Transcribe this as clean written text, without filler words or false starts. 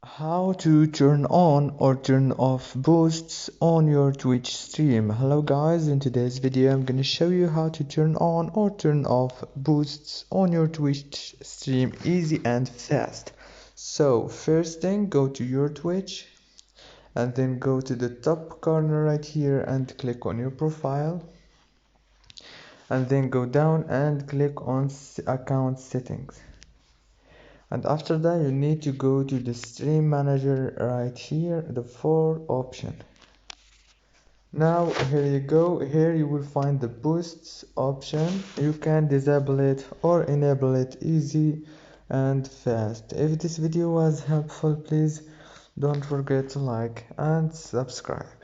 How to turn on or turn off boosts on your Twitch stream. Hello guys, in today's video I'm gonna show you how to turn on or turn off boosts on your Twitch stream easy and fast. So first thing, go to your Twitch and then go to the top corner right here and click on your profile, and then go down and click on account settings. And after that you need to go to the stream manager right here, the 4 option. Now here you go, here you will find the boosts option. You can disable it or enable it easy and fast. If this video was helpful, please don't forget to like and subscribe.